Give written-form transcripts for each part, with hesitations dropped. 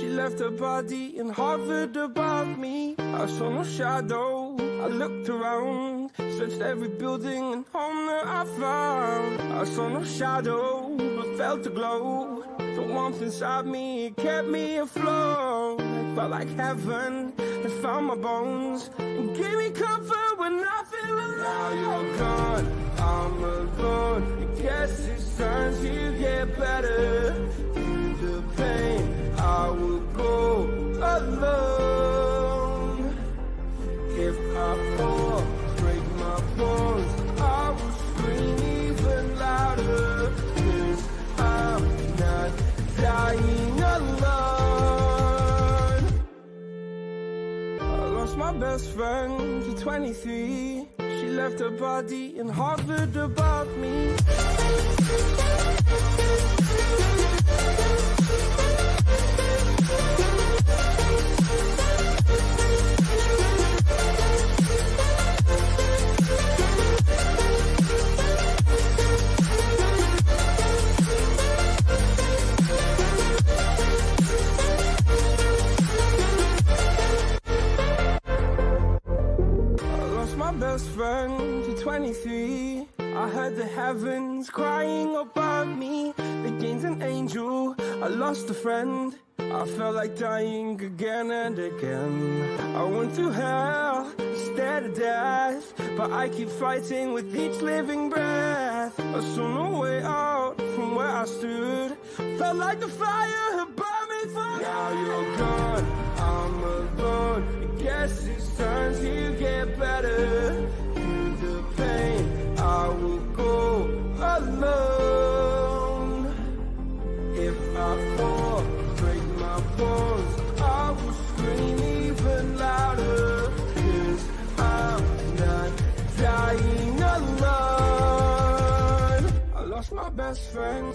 left her body in Harvard above me. I saw no shadow, I looked around, searched every building and home that I found. I saw no shadow, but felt a glow. The warmth inside me, it kept me afloat. It felt like heaven had found my bones and gave me comfort when I feel alone. Now you're gone, I'm alone. I guess it's time to get better. Through the pain, I will go alone. If I fall, break my bones, I will scream even louder. 'Cause I'm not dying alone. I lost my best friend to 23. She left her body in Harvard above me. Best friend to 23. I heard the heavens crying above me. They gained an angel, I lost a friend. I felt like dying again and again. I went through hell, stared at death, but I keep fighting with each living breath. I saw no way out from where I stood. Felt like the fire had burned me through. Now you're gone, I'm alone. I guess it's time to get better. Through the pain, I will go alone. If I fall, break my bones, I will scream even louder. 'Cause I'm not dying alone. I lost my best friend.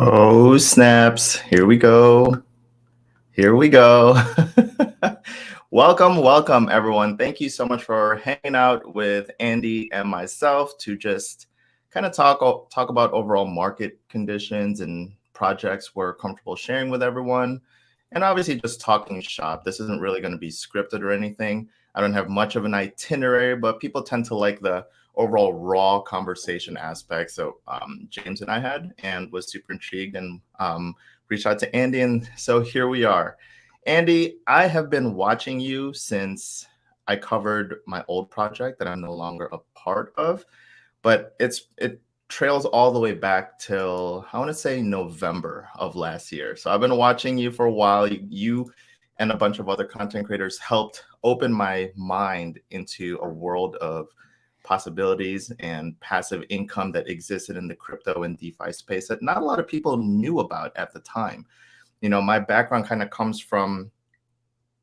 Oh, snaps. Here we go. Here we go. Welcome, everyone. Thank you so much for hanging out with Andy and myself to just kind of talk about overall market conditions and projects we're comfortable sharing with everyone. And obviously just talking shop. This isn't really going to be scripted or anything. I don't have much of an itinerary, but people tend to like the overall raw conversation aspect. So James and I had, and was super intrigued and reached out to Andy. And so here we are. Andy, I have been watching you since I covered my old project that I'm no longer a part of, but it trails all the way back till I want to say November of last year. So I've been watching you for a while. You and a bunch of other content creators helped open my mind into a world of possibilities and passive income that existed in the crypto and DeFi space that not a lot of people knew about at the time. You know, my background kind of comes from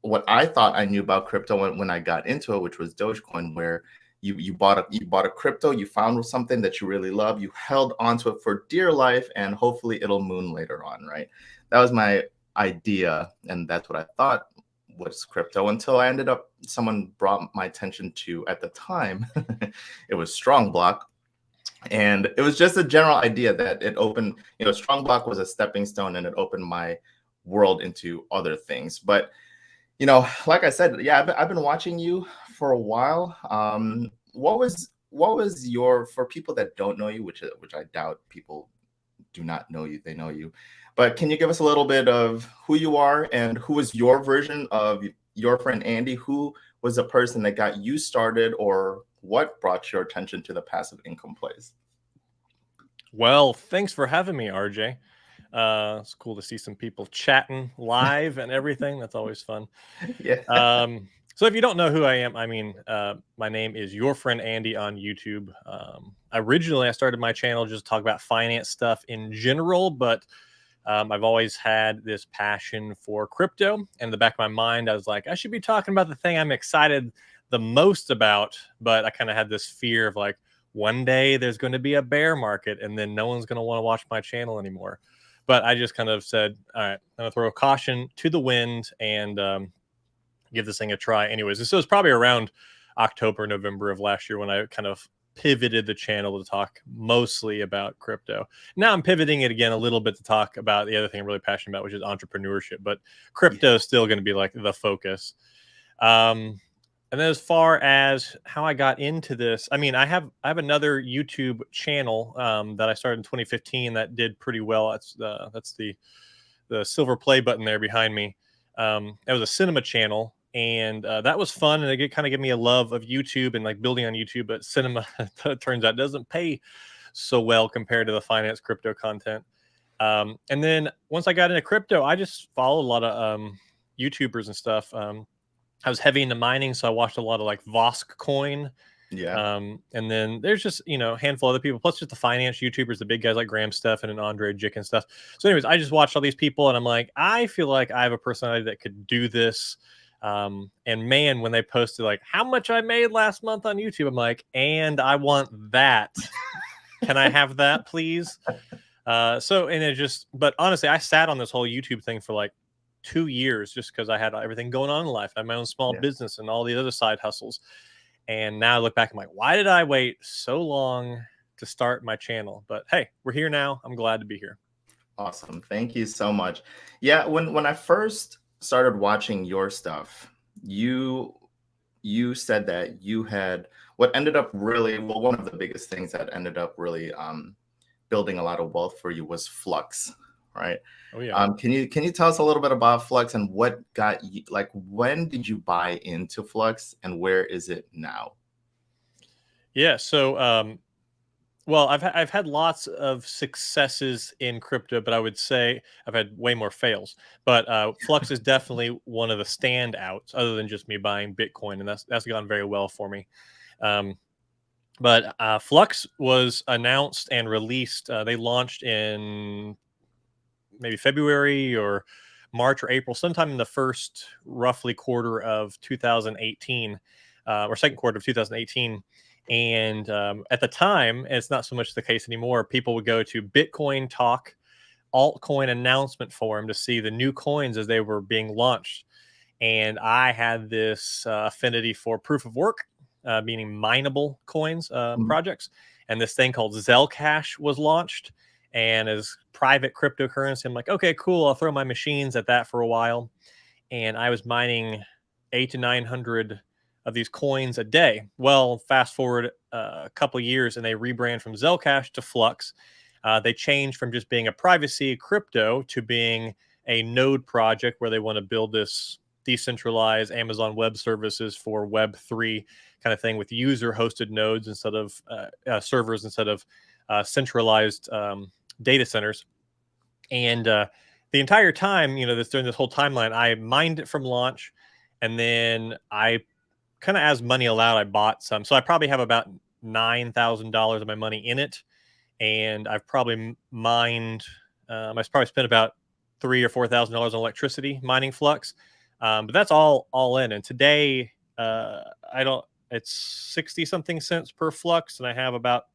what I thought I knew about crypto when I got into it, which was Dogecoin, where you bought a crypto, you found something that you really love, you held onto it for dear life, and hopefully it'll moon later on, right? That was my idea, and that's what I thought was crypto until I ended up, someone brought my attention to, at the time, it was StrongBlock. And it was just a general idea that it opened, you know, StrongBlock was a stepping stone and it opened my world into other things. But, you know, like I said, yeah, I've been watching you for a while. What was your, for people that don't know you, which I doubt people do not know you, they know you, but can you give us a little bit of who you are and who was your version of your friend Andy? Who was the person that got you started, or what brought your attention to the passive income plays? Well, thanks for having me, RJ. It's cool to see some people chatting live and everything. That's always fun. Yeah. So if you don't know who I am, I mean, my name is Your Friend Andy on YouTube. Originally, I started my channel just to talk about finance stuff in general, but I've always had this passion for crypto. And in the back of my mind, I was like, I should be talking about the thing I'm excited the most about. But I kind of had this fear of like, one day there's going to be a bear market and then no one's going to want to watch my channel anymore. But I just kind of said, all right, I'm going to throw caution to the wind and give this thing a try. Anyways, so it was probably around October, November of last year when I kind of pivoted the channel to talk mostly about crypto. Now I'm pivoting it again a little bit to talk about the other thing I'm really passionate about, which is entrepreneurship. But crypto is still going to be like the focus. And then as far as how I got into this, I mean, I have another YouTube channel that I started in 2015 that did pretty well. That's the silver play button there behind me. That was a cinema channel, and that was fun, and it kind of gave me a love of YouTube and like building on YouTube. But cinema, it turns out, doesn't pay so well compared to the finance crypto content. And then once I got into crypto, I just followed a lot of YouTubers and stuff. I was heavy into mining, so I watched a lot of like Vosk Coin. Yeah. And then there's just, you know, a handful of other people, plus just the finance YouTubers, the big guys like Graham Stephan and Andre Jick and stuff. So anyways, I just watched all these people and I'm like, I feel like I have a personality that could do this. And man, when they posted like how much I made last month on YouTube, I'm like, and I want that. Can I have that, please? And it just, but honestly, I sat on this whole YouTube thing for like 2 years just because I had everything going on in life. I had my own small business and all the other side hustles. And now I look back, I'm like, why did I wait so long to start my channel? But hey, we're here now. I'm glad to be here. Awesome. Thank you so much. Yeah, when I first started watching your stuff, you said that you had what ended up really, well, one of the biggest things that ended up really building a lot of wealth for you was Flux, right? Oh yeah. Can you tell us a little bit about Flux and what got you, like, when did you buy into Flux and where is it now? Yeah. So, well, I've had lots of successes in crypto, but I would say I've had way more fails. But Flux is definitely one of the standouts, other than just me buying Bitcoin, and that's gone very well for me. But Flux was announced and released. They launched in maybe February or March or April, sometime in the first roughly quarter of 2018, or second quarter of 2018. And at the time, and it's not so much the case anymore, people would go to Bitcoin Talk altcoin announcement forum to see the new coins as they were being launched. And I had this affinity for proof of work, meaning mineable coins projects. And this thing called Zcash was launched. And as private cryptocurrency, I'm like, okay, cool. I'll throw my machines at that for a while. And I was mining 800 to 900 of these coins a day. Well, fast forward a couple of years and they rebrand from Zcash to Flux. They changed from just being a privacy crypto to being a node project where they want to build this decentralized Amazon Web Services for Web3 kind of thing with user-hosted nodes instead of servers instead of centralized data centers. And the entire time, during this whole timeline, I mined it from launch, and then I kind of, as money allowed, I bought some. So I probably have about $9,000 of my money in it, and I've probably mined. I probably spent about $3,000 or $4,000 on electricity mining Flux, but that's all in. And today, it's 60 something cents per Flux, and I have about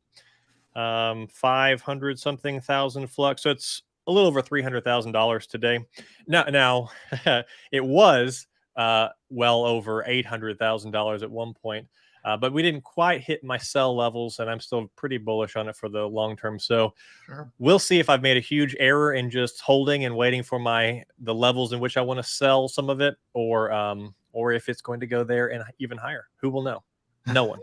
500 something thousand Flux. So it's a little over $300,000 today. Now it was well over $800,000 at one point. But we didn't quite hit my sell levels, and I'm still pretty bullish on it for the long term. So we'll see if I've made a huge error in just holding and waiting for the levels in which I want to sell some of it, or if it's going to go there and even higher. Who will know? No one.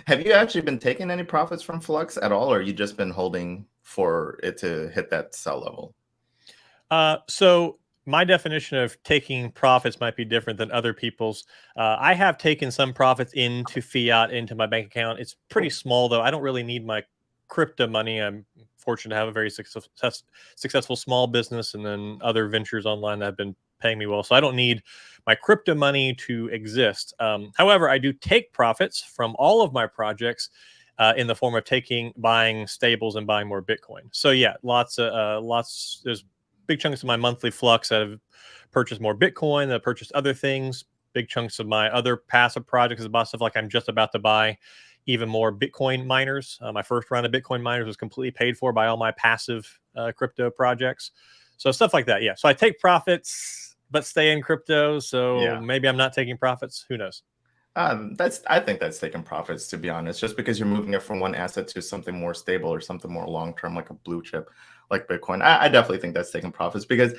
Have you actually been taking any profits from Flux at all, or you just been holding for it to hit that sell level? So my definition of taking profits might be different than other people's. I have taken some profits into fiat, into my bank account. It's pretty small, though. I don't really need my crypto money. I'm fortunate to have a very successful small business and then other ventures online that have been paying me well. So I don't need my crypto money to exist. However, I do take profits from all of my projects in the form of buying stables and buying more Bitcoin. So yeah, there's big chunks of my monthly Flux that have purchased more Bitcoin, that have purchased other things. Big chunks of my other passive projects is about stuff like I'm just about to buy even more Bitcoin miners. My first round of Bitcoin miners was completely paid for by all my passive crypto projects. So stuff like that, yeah. So I take profits, but stay in crypto. So maybe I'm not taking profits. Who knows? I think that's taking profits, to be honest, just because you're moving it from one asset to something more stable or something more long-term, like a blue chip, like Bitcoin. I definitely think that's taking profits, because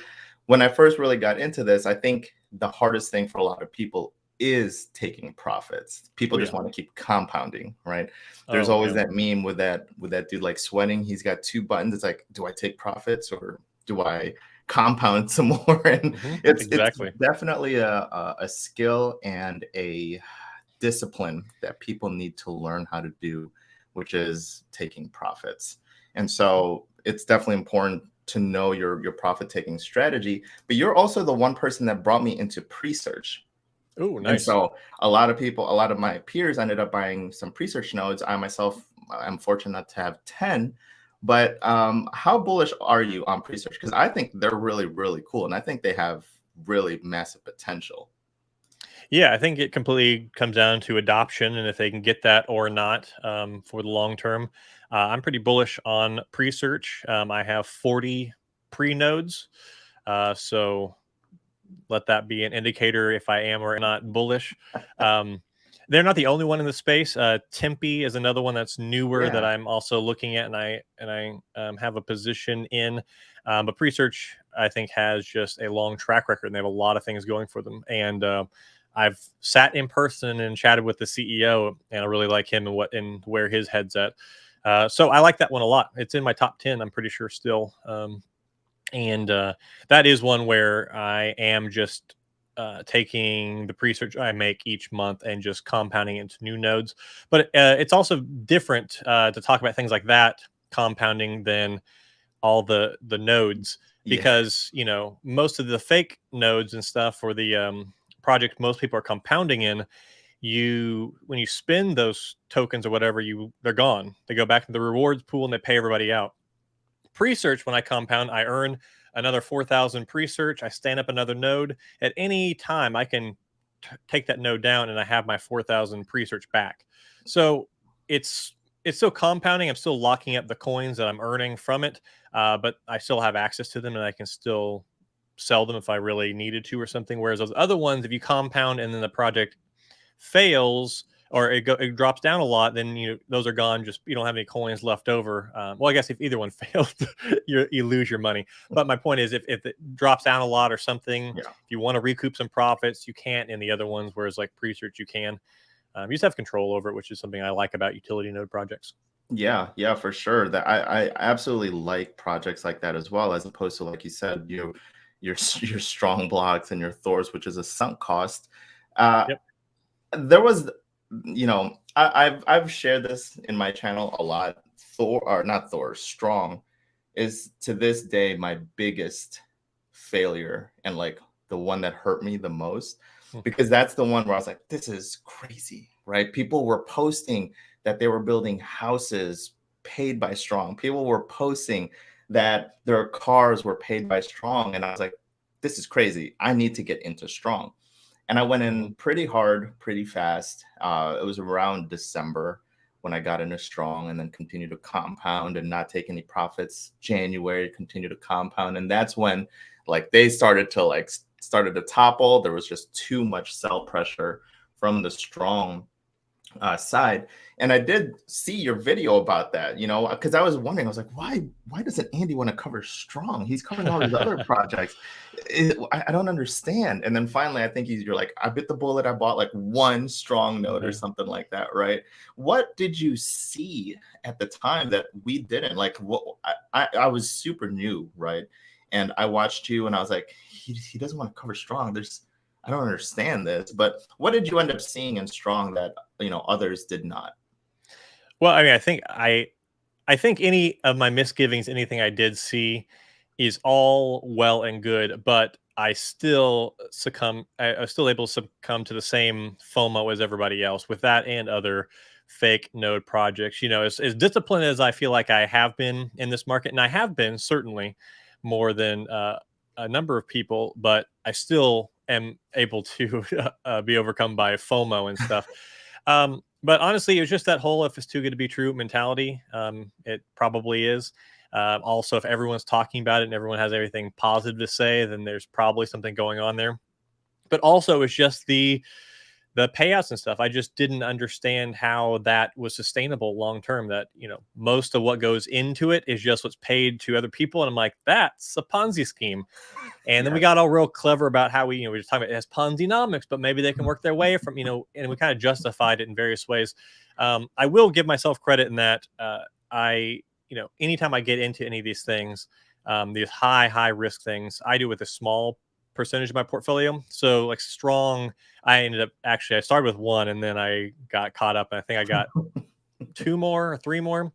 when I first really got into this, I think the hardest thing for a lot of people is taking profits. People just want to keep compounding, right? There's always that meme with that dude like sweating. He's got two buttons. It's like, do I take profits or do I compound some more? And it's definitely a skill and a discipline that people need to learn how to do, which is taking profits. And so it's definitely important to know your profit taking strategy. But you're also the one person that brought me into Presearch. Oh, nice. And so a lot of my peers ended up buying some Presearch nodes. I myself, I'm fortunate to have 10. But how bullish are you on Presearch? Because I think they're really, really cool, and I think they have really massive potential. Yeah, I think it completely comes down to adoption and if they can get that or not for the long term. I'm pretty bullish on Presearch. I have 40 pre-nodes, so let that be an indicator if I am or not bullish. They're not the only one in the space. Tempe is another one that's newer that I'm also looking at, and I have a position in. But Presearch, I think, has just a long track record, and they have a lot of things going for them. And I've sat in person and chatted with the CEO, and I really like him and where his head's at. So I like that one a lot. It's in my top 10, I'm pretty sure still. And that is one where I am just taking the Presearch I make each month and just compounding into new nodes. But it's also different to talk about things like that compounding than all the nodes, because most of the fake nodes and stuff for the project most people are compounding in, when you spend those tokens or whatever, they're gone. They go back to the rewards pool and they pay everybody out. Presearch, when I compound, I earn another 4,000 Presearch. I stand up another node. At any time, I can take that node down and I have my 4,000 Presearch back. So it's still compounding. I'm still locking up the coins that I'm earning from it, but I still have access to them and I can still sell them if I really needed to or something. Whereas those other ones, if you compound and then the project fails or it drops down a lot, then those are gone. Just you don't have any coins left over. Well, I guess if either one failed, you lose your money. But my point is, if it drops down a lot or something, if you want to recoup some profits, you can't in the other ones. Whereas like Presearch, you can. You just have control over it, which is something I like about utility node projects. Yeah, for sure. That I absolutely like projects like that as well, as opposed to, like you said, your strong blocks and your Thors, which is a sunk cost. Yep. There was, I've shared this in my channel a lot. Strong is to this day my biggest failure, and like the one that hurt me the most, because that's the one where I was like, this is crazy, right? People were posting that they were building houses paid by Strong. People were posting that their cars were paid by Strong. And I was like, this is crazy. I need to get into Strong. And I went in pretty hard, pretty fast. It was around December when I got into Strong, and then continued to compound and not take any profits. January, continue to compound. And that's when like they started to topple. There was just too much sell pressure from the Strong side. And I did see your video about that, because I was wondering, I was like, why doesn't Andy want to cover Strong? He's covering all these other projects. I don't understand. And then finally, I think you're like, I bit the bullet. I bought like one Strong node or something like that, right? What did you see at the time that we didn't? Like, I was super new, right? And I watched you and I was like, he doesn't want to cover Strong. I don't understand this. But what did you end up seeing in Strong that others did not? Well, I mean, I think any of my misgivings, anything I did see, is all well and good, but I still I was still able to succumb to the same FOMO as everybody else with that and other fake node projects. As disciplined as I feel like I have been in this market, and I have been certainly more than a number of people, but I still am able to be overcome by FOMO and stuff. But honestly, it was just that whole "if it's too good to be true" mentality. It probably is. Also, if everyone's talking about it and everyone has everything positive to say, then there's probably something going on there. But also, it's just the payouts and stuff. I just didn't understand how that was sustainable long term. That most of what goes into it is just what's paid to other people, and I'm like, that's a Ponzi scheme. And then we got all real clever about how we were just talking about it has Ponzi-nomics, but maybe they can work their way from and we kind of justified it in various ways. I will give myself credit in that anytime I get into any of these things, these high risk things, I do with a small percentage of my portfolio. So like Strong, I started with one and then I got caught up and I think I got two more or three more.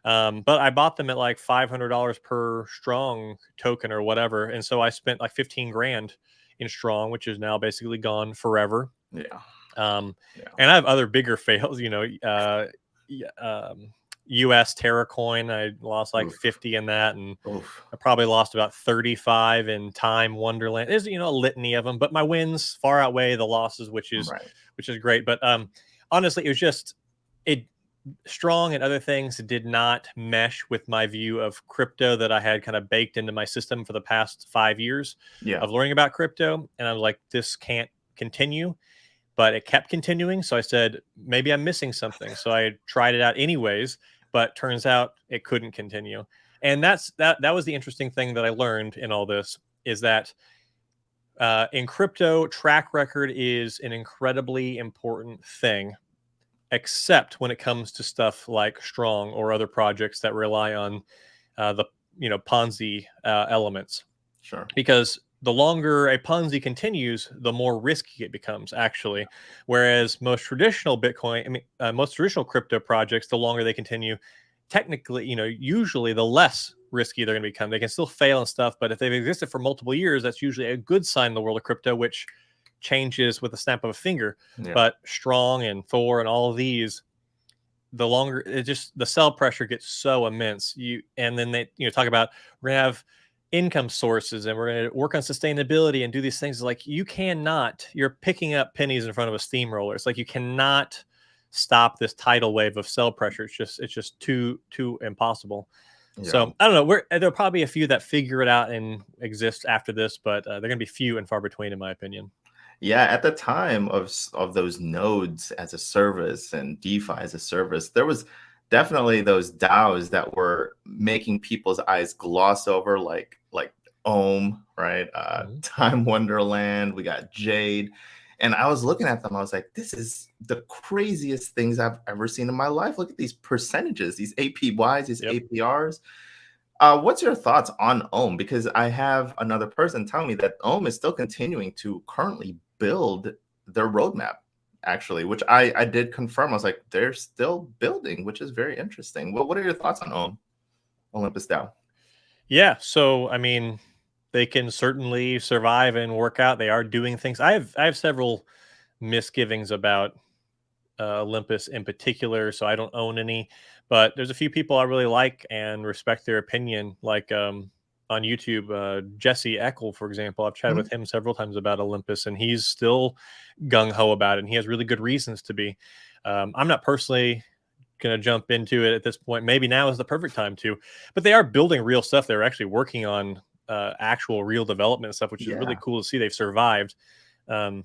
But I bought them at like $500 per Strong token or whatever. And so I spent like 15 grand in Strong, which is now basically gone forever. Yeah. And I have other bigger fails, US TerraCoin, I lost like 50 in that, and I probably lost about 35 in Time Wonderland. There's a litany of them, but my wins far outweigh the losses, which is great. But honestly, it was just Strong and other things did not mesh with my view of crypto that I had kind of baked into my system for the past 5 years of learning about crypto, and I was like, this can't continue. But it kept continuing. So I said, maybe I'm missing something. So I tried it out anyways, but turns out it couldn't continue. And that was the interesting thing that I learned in all this, is that in crypto, track record is an incredibly important thing, except when it comes to stuff like Strong or other projects that rely on the Ponzi elements. Sure. Because the longer a Ponzi continues, the more risky it becomes, actually. Whereas most traditional most traditional crypto projects, the longer they continue, technically, usually the less risky they're going to become. They can still fail and stuff, but if they've existed for multiple years, that's usually a good sign in the world of crypto, which changes with a snap of a finger. Yeah. But Strong and Thor and all of these, the longer the sell pressure gets so immense. And then they talk about, we're going to have income sources and we're going to work on sustainability and do these things. Like, you're picking up pennies in front of a steamroller. It's like, you cannot stop this tidal wave of sell pressure. It's just too impossible. Yeah. So I don't know, there'll probably be a few that figure it out and exist after this, but they're going to be few and far between, in my opinion. Yeah, at the time of those nodes as a service and DeFi as a service, there was definitely those DAOs that were making people's eyes gloss over, like Ohm, right? Time Wonderland, we got Jade. And I was looking at them, I was like, this is the craziest things I've ever seen in my life. Look at these percentages, these APYs, these APRs. What's your thoughts on Ohm? Because I have another person tell me that Ohm is still continuing to currently build their roadmap, actually, which I did confirm. I was like, they're still building, which is very interesting. What are your thoughts on Ohm, Olympus DAO? Yeah, so I mean, they can certainly survive and work out. They are doing things. I have several misgivings about Olympus in particular, so I don't own any. But there's a few people I really like and respect their opinion, like on YouTube, Jesse Eckel, for example. I've chatted Mhm. with him several times about Olympus, and he's still gung ho about it, and he has really good reasons to be. I'm not personally going to jump into it at this point. Maybe now is the perfect time to, but they are building real stuff. They're actually working on actual real development stuff, which is really Yeah. cool to see. They've survived. Um,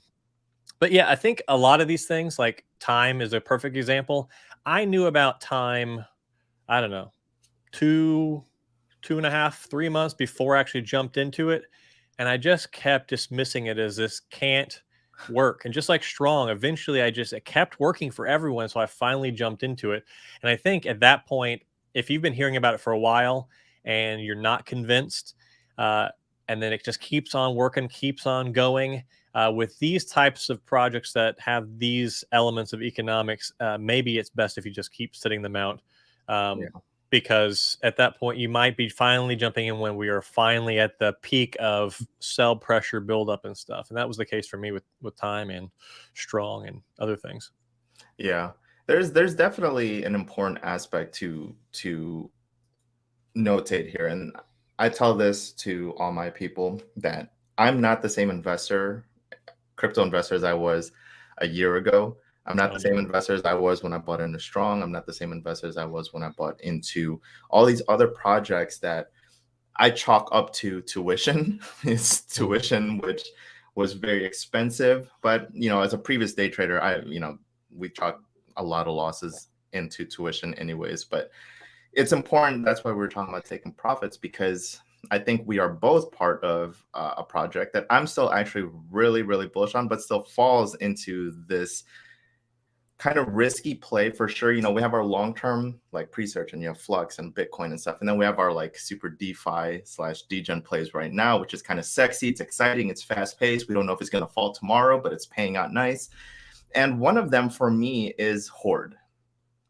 but yeah, I think a lot of these things, like time is a perfect example. I knew about time, I don't know, 2.5, 3 months before I actually jumped into it. And I just kept dismissing it as this can't work. And just like Strong, eventually it kept working for everyone. So I finally jumped into it. And I think at that point, if you've been hearing about it for a while and you're not convinced, uh, and then it just keeps on working, keeps on going, with these types of projects that have these elements of economics, maybe it's best if you just keep sitting them out. Yeah. Because at that point, you might be finally jumping in when we are finally at the peak of sell pressure buildup and stuff. And that was the case for me with time and Strong and other things. Yeah. There's definitely an important aspect to notate here. And I tell this to all my people that I'm not the same crypto investor as I was a year ago. I'm not the Tell me. same investor as I was when I bought into Strong. I'm not the same investor as I was when I bought into all these other projects that I chalk up to tuition. It's tuition, which was very expensive. But as a previous day trader, we chalk a lot of losses into tuition anyways. But it's important. That's why we're talking about taking profits, because I think we are both part of a project that I'm still actually really, really bullish on, but still falls into this kind of risky play for sure. We have our long-term like Presearch and Flux and Bitcoin and stuff. And then we have our like super DeFi / degen plays right now, which is kind of sexy. It's exciting. It's fast paced. We don't know if it's going to fall tomorrow, but it's paying out nice. And one of them for me is Horde.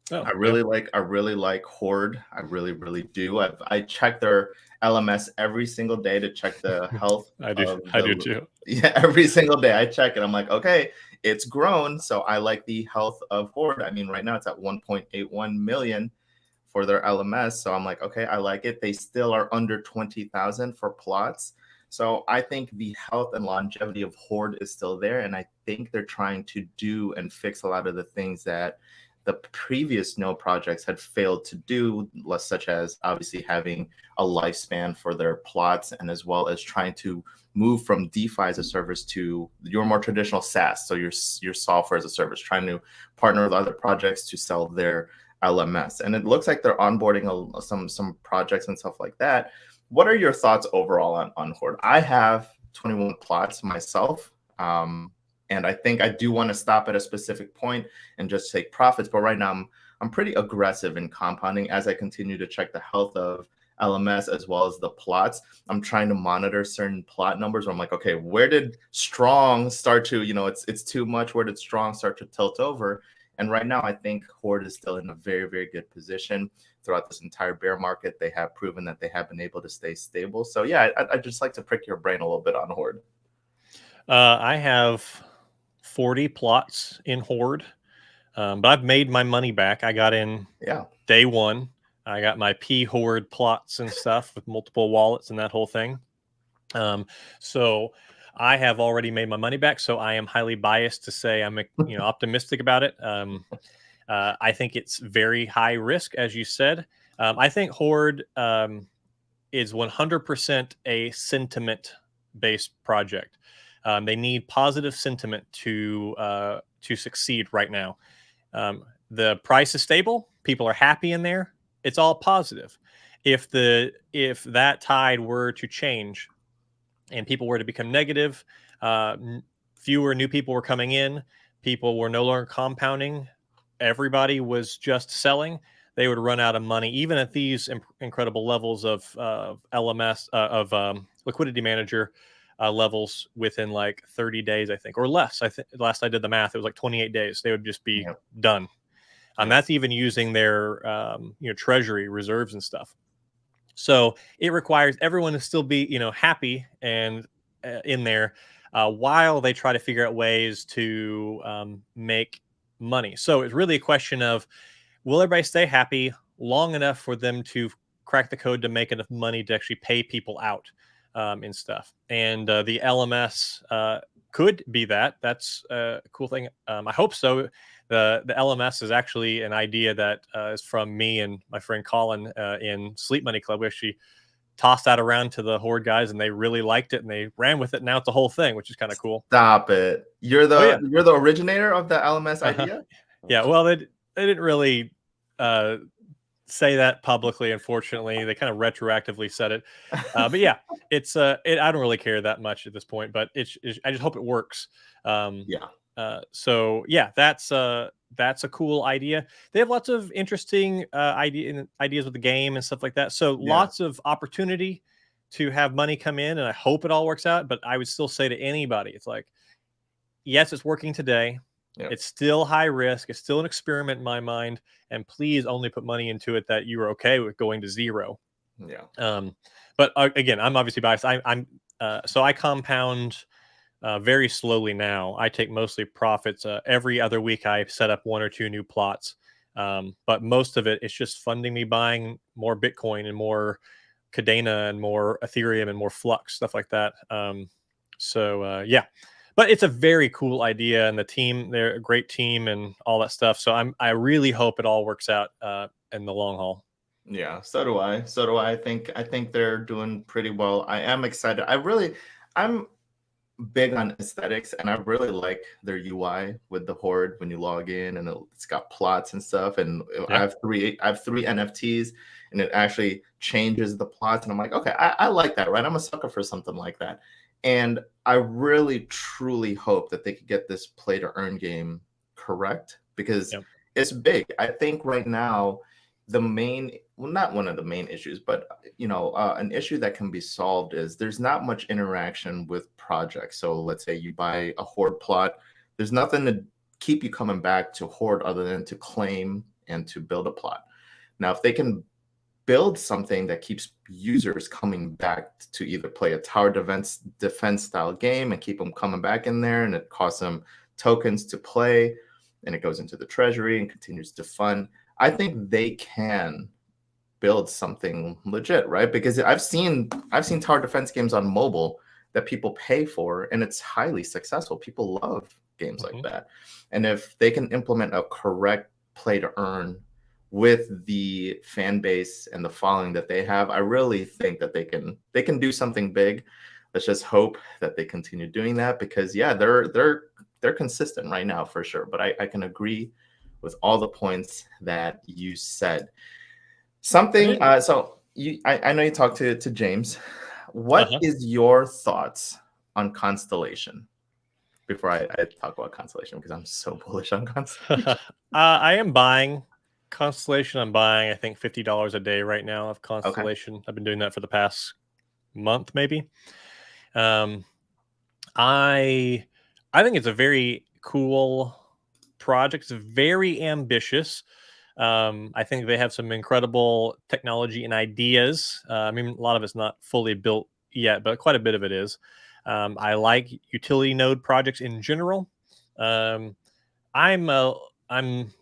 Oh, I really like Horde. I really, really do. I check their LMS every single day to check the health I do. of I do too. yeah, every single day I check it. I'm like, okay, it's grown. So I like the health of Horde. I mean, right now it's at 1.81 million for their LMS. So I'm like, okay, I like it. They still are under 20,000 for plots. So I think the health and longevity of Horde is still there. And I think they're trying to do and fix a lot of the things that the previous node projects had failed to do, such as obviously having a lifespan for their plots, and as well as trying to move from DeFi as a service to your more traditional SaaS, so your software as a service, trying to partner with other projects to sell their LMS. And it looks like they're onboarding some projects and stuff like that. What are your thoughts overall on Horde? I have 21 plots myself. And I think I do want to stop at a specific point and just take profits. But right now, I'm pretty aggressive in compounding as I continue to check the health of LMS as well as the plots. I'm trying to monitor certain plot numbers where I'm like, okay, where did Strong start to, it's too much. Where did Strong start to tilt over? And right now, I think Horde is still in a very, very good position throughout this entire bear market. They have proven that they have been able to stay stable. So yeah, I'd just like to prick your brain a little bit on Horde. I have 40 plots in Horde, but I've made my money back. I got in day one. I got my P Horde plots and stuff with multiple wallets and that whole thing. So I have already made my money back. So I am highly biased to say I'm optimistic about it. I think it's very high risk, as you said. I think Horde is 100% a sentiment-based project. They need positive sentiment to succeed right now. The price is stable. People are happy in there. It's all positive. If that tide were to change and people were to become negative, fewer new people were coming in, people were no longer compounding, everybody was just selling, they would run out of money, even at these incredible levels of LMS, liquidity manager levels within like 30 days, I think, or less. I think last I did the math, it was like 28 days. They would just be done. And that's even using their treasury reserves and stuff. So it requires everyone to still be happy and in there while they try to figure out ways to make money. So it's really a question of, will everybody stay happy long enough for them to crack the code to make enough money to actually pay people out and stuff? And the LMS could be that. That's a cool thing. I hope so. The LMS is actually an idea that is from me and my friend Colin in Sleep Money Club. We actually tossed that around to the Horde guys, and they really liked it, and they ran with it. Now it's a whole thing, which is kind of cool. Stop it! You're the originator of the LMS idea. Yeah. Well, they didn't really say that publicly. Unfortunately, they kind of retroactively said it. But yeah, it's I don't really care that much at this point. But I just hope it works. So yeah, that's a cool idea. They have lots of interesting ideas with the game and stuff like that. So lots of opportunity to have money come in, and I hope it all works out. But I would still say to anybody, it's like, yes, it's working today. Yep. It's still high risk. It's still an experiment in my mind. And please only put money into it that you are okay with going to zero. Yeah. But again, I'm obviously biased. So I compound very slowly now. I take mostly profits. Every other week I set up 1 or 2 new plots. But most of it, it's just funding me buying more Bitcoin and more Cardano and more Ethereum and more Flux, stuff like that. Yeah. But it's a very cool idea, and the team, they're a great team and all that stuff. So I really hope it all works out in the long haul. Yeah, so do I. I think they're doing pretty well. I am excited. I'm big on aesthetics, and I really like their UI with the Horde when you log in, and it's got plots and stuff. And I have three NFTs, and it actually changes the plots. And I'm like, okay, I like that, right? I'm a sucker for something like that. And I really, truly hope that they could get this play to earn game correct, because it's big. I think right now, not one of the main issues, but an issue that can be solved is there's not much interaction with projects. So let's say you buy a Horde plot, there's nothing to keep you coming back to Horde other than to claim and to build a plot. Now, if they can build something that keeps users coming back to either play a tower defense style game and keep them coming back in there, and it costs them tokens to play, and it goes into the treasury and continues to fund, I think they can build something legit, right? Because I've seen tower defense games on mobile that people pay for, and it's highly successful. People love games like that. And if they can implement a correct play to earn with the fan base and the following that they have, I really think that they can do something big. Let's just hope that they continue doing that, because they're consistent right now for sure. But I can agree with all the points that you said. Something I know you talked to James. What is your thoughts on Constellation? Before I talk about Constellation, because I'm so bullish on Constellation. I am buying Constellation. I'm buying, I think, $50 a day right now of Constellation. Okay. I've been doing that for the past month, maybe. I think it's a very cool project. It's very ambitious. I think they have some incredible technology and ideas. I mean, a lot of it's not fully built yet, but quite a bit of it is. I like utility node projects in general. I'm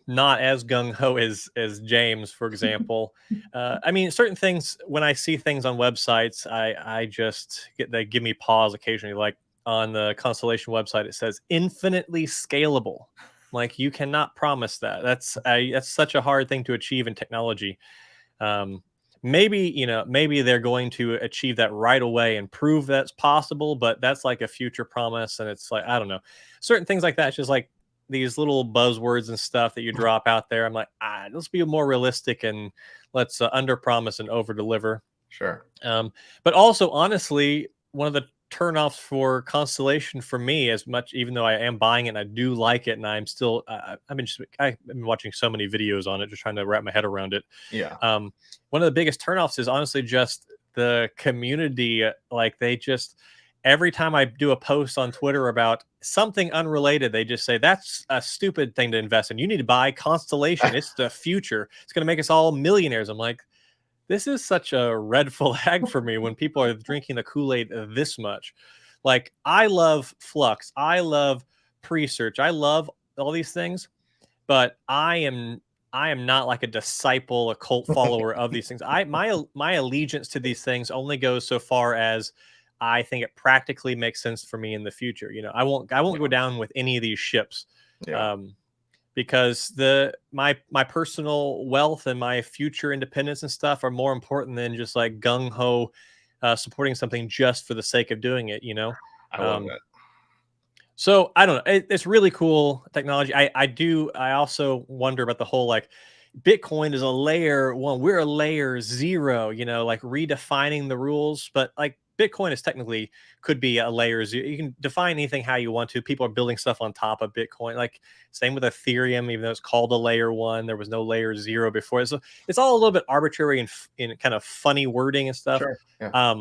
not as gung-ho as James, for example. I mean, certain things, when I see things on websites, they give me pause occasionally. Like on the Constellation website, it says infinitely scalable. Like, you cannot promise that. That's such a hard thing to achieve in technology. Maybe they're going to achieve that right away and prove that's possible, but that's like a future promise. And it's like, I don't know, certain things like that. It's just like these little buzzwords and stuff that you drop out there. I'm like, let's be more realistic and let's under promise and over deliver. Sure. But also, honestly, one of the turnoffs for Constellation for me as much, even though I am buying it and I do like it, and I'm still I've been watching so many videos on it, just trying to wrap my head around it. Yeah. One of the biggest turnoffs is honestly just the community. Like, they just, every time I do a post on Twitter about something unrelated, they just say that's a stupid thing to invest in. You need to buy Constellation. It's the future. It's going to make us all millionaires. I'm like, this is such a red flag for me when people are drinking the Kool-Aid this much. Like, I love Flux, I love Presearch, I love all these things, but I am not like a disciple, a cult follower of these things. My allegiance to these things only goes so far as I think it practically makes sense for me in the future. You know, I won't go down with any of these ships. Yeah. Because my personal wealth and my future independence and stuff are more important than just like gung ho supporting something just for the sake of doing it. You know, I love that. so I don't know. It's really cool technology. I also wonder about the whole, like, Bitcoin is a layer 1, we're a layer 0. You know, like redefining the rules, but like, Bitcoin is technically could be a layer 0. You can define anything how you want to. People are building stuff on top of Bitcoin. Like, same with Ethereum, even though it's called a layer 1, there was no layer 0 before. So it's all a little bit arbitrary and in kind of funny wording and stuff. Sure. Yeah.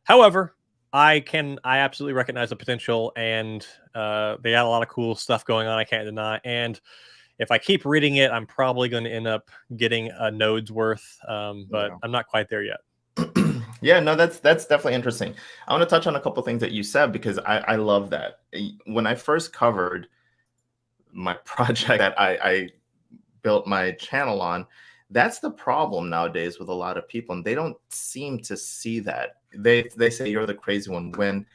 However, I absolutely recognize the potential, and they got a lot of cool stuff going on. I can't deny. And if I keep reading it, I'm probably going to end up getting a node's worth, but I'm not quite there yet. Yeah, no, that's definitely interesting. I want to touch on a couple things that you said, because I love that. When I first covered my project that I built my channel on, that's the problem nowadays with a lot of people, and they don't seem to see that. They say you're the crazy one, when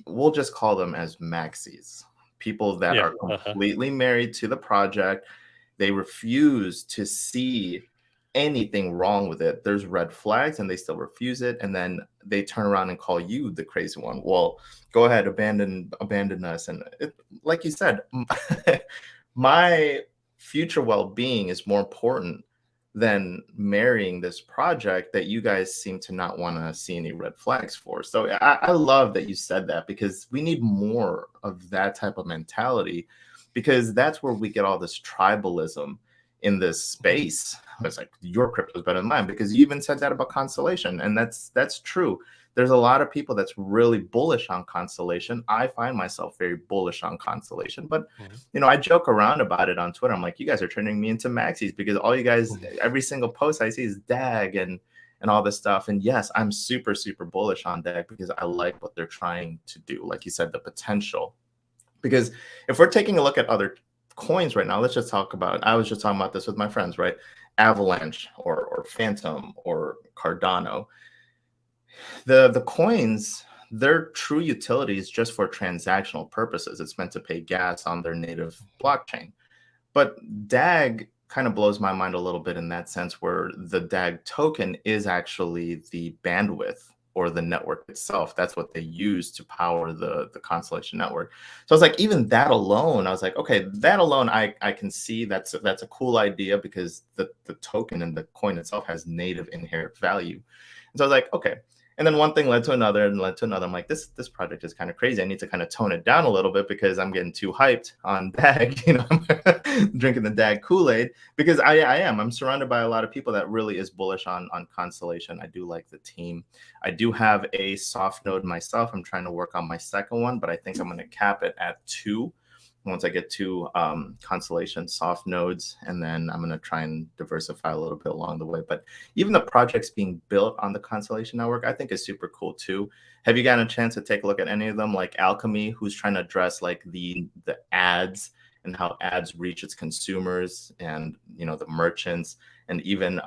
we'll just call them as maxis, people that are completely married to the project. They refuse to see anything wrong with it. There's red flags and they still refuse it, and then they turn around and call you the crazy one. Well, go ahead, abandon us. And like you said, my future well-being is more important than marrying this project that you guys seem to not want to see any red flags for. So I love that you said that, because we need more of that type of mentality, because that's where we get all this tribalism in this space. It's like, your crypto is better than mine, because you even said that about Constellation, and that's true. There's a lot of people that's really bullish on Constellation. I find myself very bullish on Constellation, but you know, I joke around about it on Twitter. I'm like, you guys are turning me into maxis, because all you guys, every single post I see is DAG and all this stuff. And yes, I'm super bullish on DAG, because I like what they're trying to do. Like you said, the potential. Because if we're taking a look at other coins right now, let's just talk about, I was just talking about this with my friends, right? Avalanche or Phantom or Cardano. The coins, their true utility is just for transactional purposes. It's meant to pay gas on their native blockchain. But DAG kind of blows my mind a little bit in that sense, where the DAG token is actually the bandwidth or the network itself. That's what they use to power the Constellation network. So I was like, even that alone, I was like, okay, that alone, I can see that's a cool idea, because the token and the coin itself has native inherent value. And so I was like, okay. And then one thing led to another and led to another. I'm like, this project is kind of crazy. I need to kind of tone it down a little bit, because I'm getting too hyped on DAG. You know, I'm drinking the DAG Kool-Aid, because I'm surrounded by a lot of people that really is bullish on Constellation. I do like the team. I do have a soft node myself. I'm trying to work on my second one, but I think I'm going to cap it at 2. Once I get 2 Constellation soft nodes, and then I'm going to try and diversify a little bit along the way. But even the projects being built on the Constellation network, I think is super cool too. Have you gotten a chance to take a look at any of them, like Alchemy, who's trying to address like the ads and how ads reach its consumers, and you know, the merchants, and even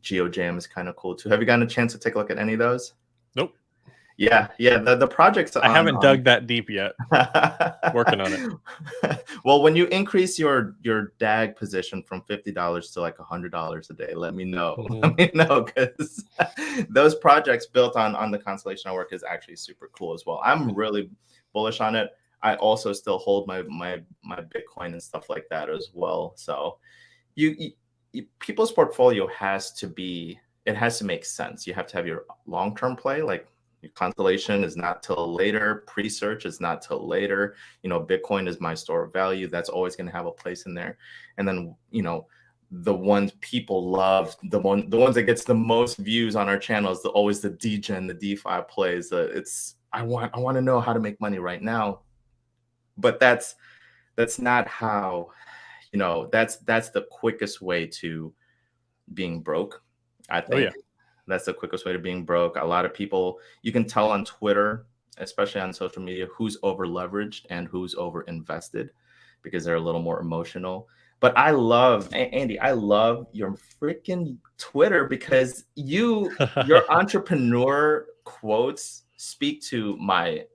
GeoJam is kind of cool too. Have you gotten a chance to take a look at any of those? Nope. Yeah. The projects. I haven't dug that deep yet. Working on it. Well, when you increase your DAG position from $50 to like $100 a day, let me know. Let me know, because those projects built on the Constellation network is actually super cool as well. I'm really bullish on it. I also still hold my Bitcoin and stuff like that as well. So you people's portfolio has to make sense. You have to have your long-term play, like Constellation is not till later. Presearch is not till later. Bitcoin is my store of value. That's always going to have a place in there. And then, the ones people love, the ones that gets the most views on our channel is always the DGen, the DeFi plays. I want to know how to make money right now, but that's not how, that's the quickest way to being broke. I think. Oh, yeah. That's the quickest way to being broke. A lot of people, you can tell on Twitter, especially on social media, who's over leveraged and who's over invested because they're a little more emotional. But Andy, I love your freaking Twitter because your entrepreneur quotes speak to my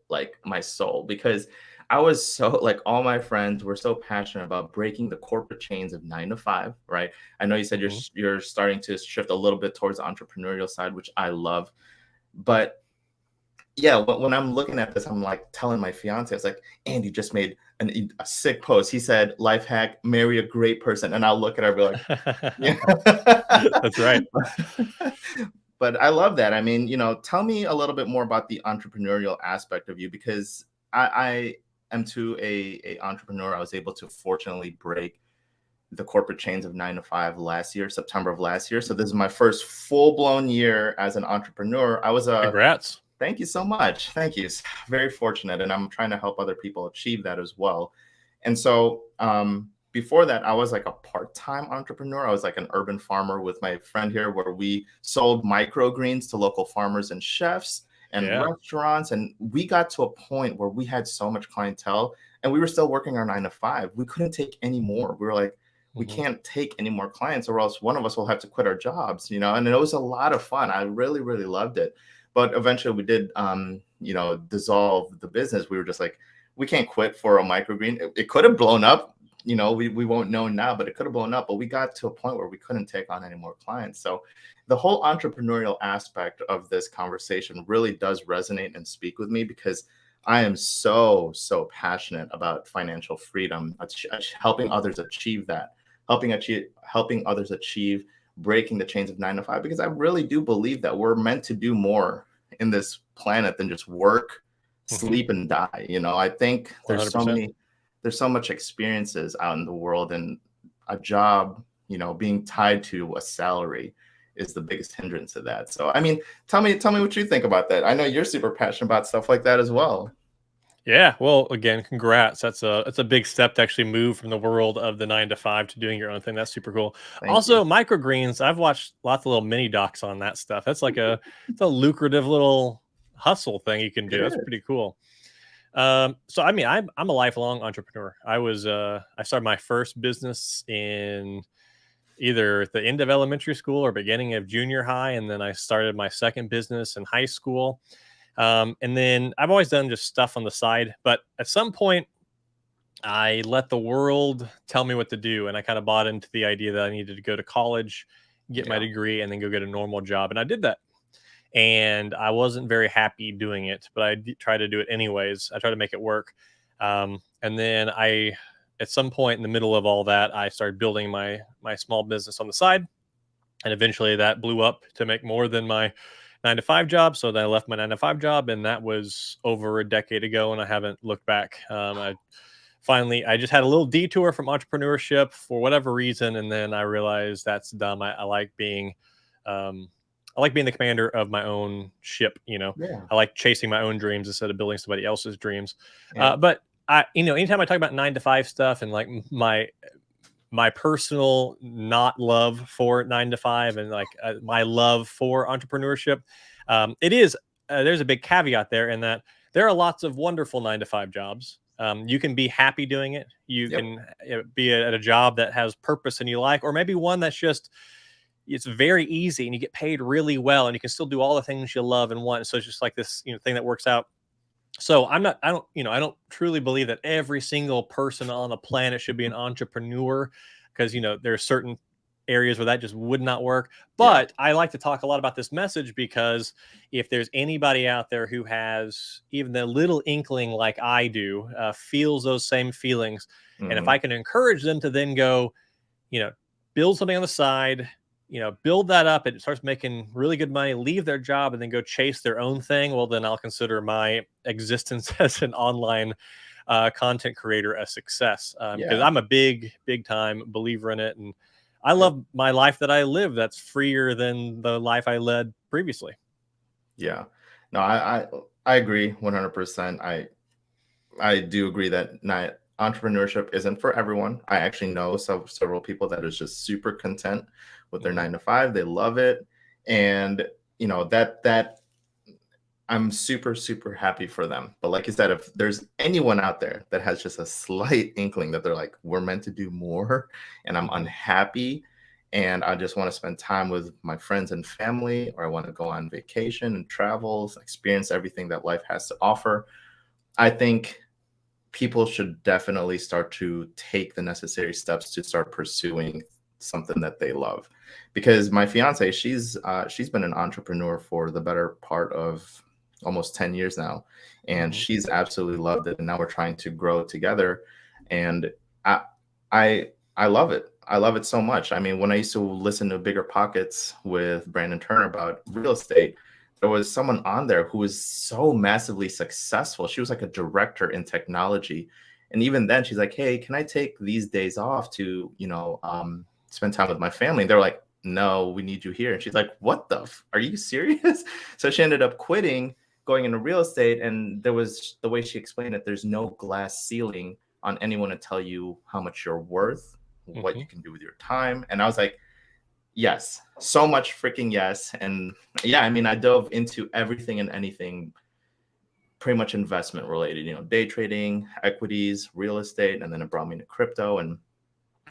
soul, because I was so all my friends were so passionate about breaking the corporate chains of 9 to 5, right? I know you said you're starting to shift a little bit towards the entrepreneurial side, which I love. But yeah, when I'm looking at this, I'm telling my fiance, I was like, Andy just made a sick post. He said, life hack, marry a great person. And I'll look at her and be like, yeah. That's right. But I love that. I mean, tell me a little bit more about the entrepreneurial aspect of you, because I am too a entrepreneur. I was able to fortunately break the corporate chains of 9 to 5 September of last year. So this is my first full-blown year as an entrepreneur. Congrats. Thank you so much. Thank you. It's very fortunate. And I'm trying to help other people achieve that as well. And so before that, I was a part-time entrepreneur. I was an urban farmer with my friend here, where we sold microgreens to local farmers and chefs and restaurants. And we got to a point where we had so much clientele and we were still working our 9 to 5. We couldn't take any more. We were like, we can't take any more clients or else one of us will have to quit our jobs, and it was a lot of fun. I really, really loved it. But eventually we did, dissolve the business. We were just we can't quit for a microgreen. It could have blown up, we won't know now, but it could have blown up. But we got to a point where we couldn't take on any more clients. So the whole entrepreneurial aspect of this conversation really does resonate and speak with me, because I am so, so passionate about financial freedom, helping others achieve that, helping others achieve breaking the chains of 9 to 5, because I really do believe that we're meant to do more in this planet than just work, sleep, and die. I think there's 100%. there's so much experiences out in the world, and a job, being tied to a salary is the biggest hindrance to that. So, I mean, tell me what you think about that. I know you're super passionate about stuff like that as well. Yeah, well, again, congrats. That's a big step to actually move from the world of the 9 to 5 to doing your own thing. That's super cool. Also, microgreens, I've watched lots of little mini docs on that stuff. That's it's a lucrative little hustle thing you can do. That's pretty cool. So I mean, I'm a lifelong entrepreneur. I started my first business in either at the end of elementary school or beginning of junior high, and then I started my second business in high school. And then I've always done just stuff on the side, but at some point I let the world tell me what to do. And I kind of bought into the idea that I needed to go to college, get my degree, and then go get a normal job. And I did that. And I wasn't very happy doing it, but I tried to do it anyways. I tried to make it work. And then at some point in the middle of all that, I started building my small business on the side. And eventually that blew up to make more than my 9 to 5 job. So then I left my 9 to 5 job, and that was over a decade ago, and I haven't looked back. I just had a little detour from entrepreneurship for whatever reason, and then I realized that's dumb. I like being the commander of my own ship. I like chasing my own dreams instead of building somebody else's dreams. But anytime I talk about 9 to 5 stuff and my personal not love for 9 to 5 and my love for entrepreneurship, there's a big caveat there, in that there are lots of wonderful 9 to 5 jobs. You can be happy doing it. You can be at a job that has purpose and you like, or maybe one that's just, it's very easy and you get paid really well and you can still do all the things you love and want. So it's just this, thing that works out. So I don't truly believe that every single person on the planet should be an entrepreneur, because, there are certain areas where that just would not work. But I like to talk a lot about this message, because if there's anybody out there who has even the little inkling like I do, feels those same feelings, and if I can encourage them to then go, build something on the side, build that up, it starts making really good money, leave their job and then go chase their own thing, well, then I'll consider my existence as an online content creator a success, because I'm a big time believer in it. And I love my life that I live that's freer than the life I led previously. Yeah. No, I agree 100%. I do agree that entrepreneurship isn't for everyone. I actually know several people that is just super content with their 9 to 5. They love it. And that I'm super, super happy for them. But like you said, if there's anyone out there that has just a slight inkling that they're like, we're meant to do more and I'm unhappy and I just want to spend time with my friends and family, or I want to go on vacation and travel, experience everything that life has to offer, I think people should definitely start to take the necessary steps to start pursuing something that they love. Because my fiance, she's been an entrepreneur for the better part of almost 10 years now, and she's absolutely loved it. And now we're trying to grow together, and I love it. I love it so much. I mean, when I used to listen to Bigger Pockets with Brandon Turner about real estate, there was someone on there who was so massively successful. She was like a director in technology. And even then she's like, hey, can I take these days off to, spend time with my family? And they're like, no, we need you here. And she's like, what are you serious? So she ended up quitting, going into real estate. And there was, the way she explained it, there's no glass ceiling on anyone to tell you how much you're worth, what you can do with your time. And I was like, yes, so much freaking yes. And yeah, I mean, I dove into everything and anything pretty much investment related, day trading, equities, real estate, and then it brought me to crypto. And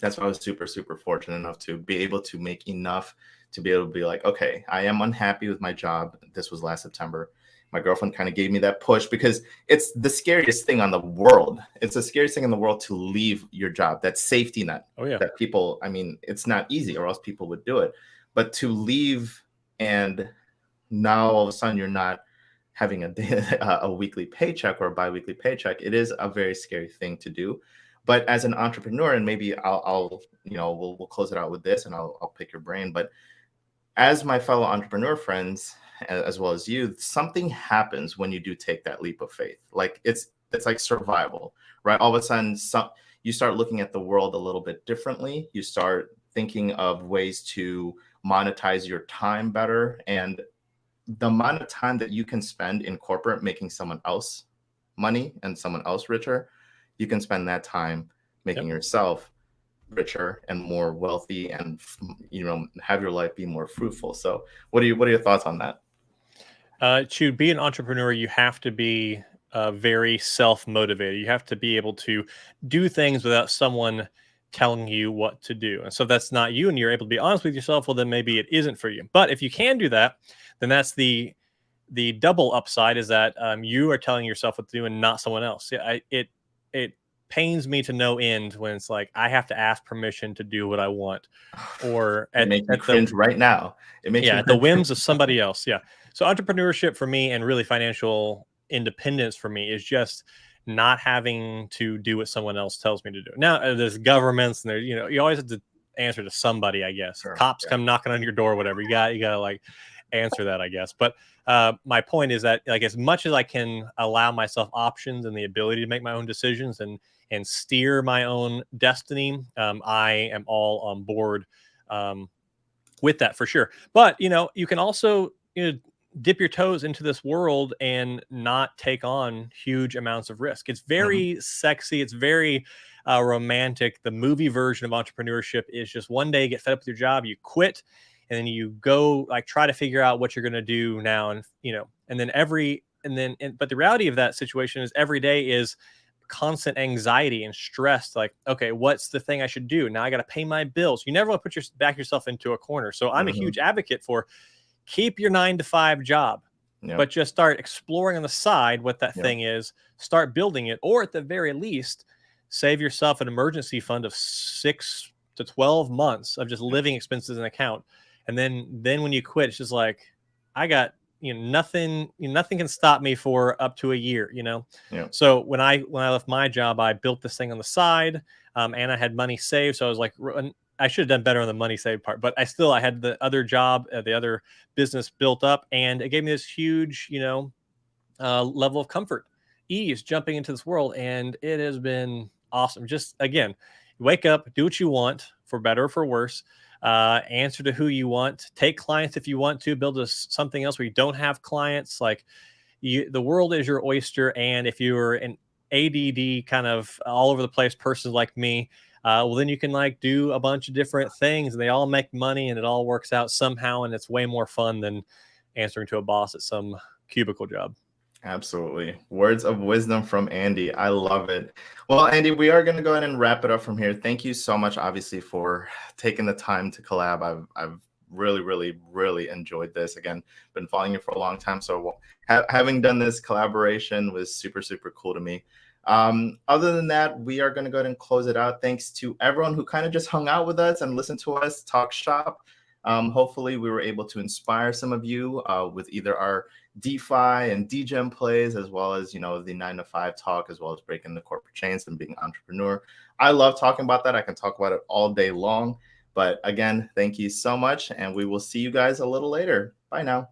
that's why I was super, super fortunate enough to be able to make enough to be able to be like, okay, I am unhappy with my job. This was last September. My girlfriend kind of gave me that push because it's the scariest thing on the world. It's the scariest thing in the world to leave your job, that safety net. Oh, yeah. That people, I mean, it's not easy or else people would do it. But to leave and now all of a sudden you're not having a weekly paycheck or a biweekly paycheck, it is a very scary thing to do. But as an entrepreneur, and maybe we'll close it out with this and I'll pick your brain. But as my fellow entrepreneur friends, as well as you, something happens when you do take that leap of faith. Like it's like survival, right? All of a sudden, you start looking at the world a little bit differently. You start thinking of ways to monetize your time better. And the amount of time that you can spend in corporate making someone else money and someone else richer, you can spend that time making yourself richer and more wealthy and have your life be more fruitful. So what are your thoughts on that? To be an entrepreneur, you have to be very self-motivated. You have to be able to do things without someone telling you what to do. And so if that's not you and you're able to be honest with yourself, well, then maybe it isn't for you. But if you can do that, then that's the double upside, is that you are telling yourself what to do and not someone else. Yeah, it pains me to no end when it's like I have to ask permission to do what I want, or it makes me cringe right now. It makes at the whims of somebody else. Yeah. So entrepreneurship for me, and really financial independence for me, is just not having to do what someone else tells me to do. Now there's governments, and there's you always have to answer to somebody, I guess. Sure, cops come knocking on your door, whatever. You gotta like answer that, I guess. But my point is that, like, as much as I can allow myself options and the ability to make my own decisions and steer my own destiny, I am all on board with that for sure. But you can also dip your toes into this world and not take on huge amounts of risk. It's very sexy. It's very romantic. The movie version of entrepreneurship is just one day you get fed up with your job, you quit, and then you go like try to figure out what you're going to do now. And, but the reality of that situation is every day is constant anxiety and stress. Like, okay, what's the thing I should do? Now I got to pay my bills. You never want to put back yourself into a corner. So I'm a huge advocate for keep your 9-to-5 job, but just start exploring on the side what that thing is, start building it, or at the very least, save yourself an emergency fund of 6 to 12 months of just living expenses in an account. And then when you quit, it's just like, I got, nothing can stop me for up to a year, So when I left my job, I built this thing on the side, and I had money saved. So I was like, I should have done better on the money saved part, but I had the other job, the other business built up, and it gave me this huge, level of comfort, ease jumping into this world. And it has been awesome. Just again, wake up, do what you want, for better or for worse, answer to who you want, take clients if you want to, build something else where you don't have clients. Like the world is your oyster. And if you're an ADD kind of all over the place person like me, well, then you can like do a bunch of different things and they all make money and it all works out somehow. And it's way more fun than answering to a boss at some cubicle job. Absolutely. Words of wisdom from Andy. I love it. Well, Andy, we are going to go ahead and wrap it up from here. Thank you so much, obviously, for taking the time to collab. I've really, really, really enjoyed this. Again, been following you for a long time. So having done this collaboration was super, super cool to me. Other than that, we are going to go ahead and close it out. Thanks to everyone who kind of just hung out with us and listened to us talk shop. Hopefully we were able to inspire some of you with either our DeFi and DGEM plays, as well as, the 9-to-5 talk, as well as breaking the corporate chains and being an entrepreneur. I love talking about that. I can talk about it all day long. But again, thank you so much. And we will see you guys a little later. Bye now.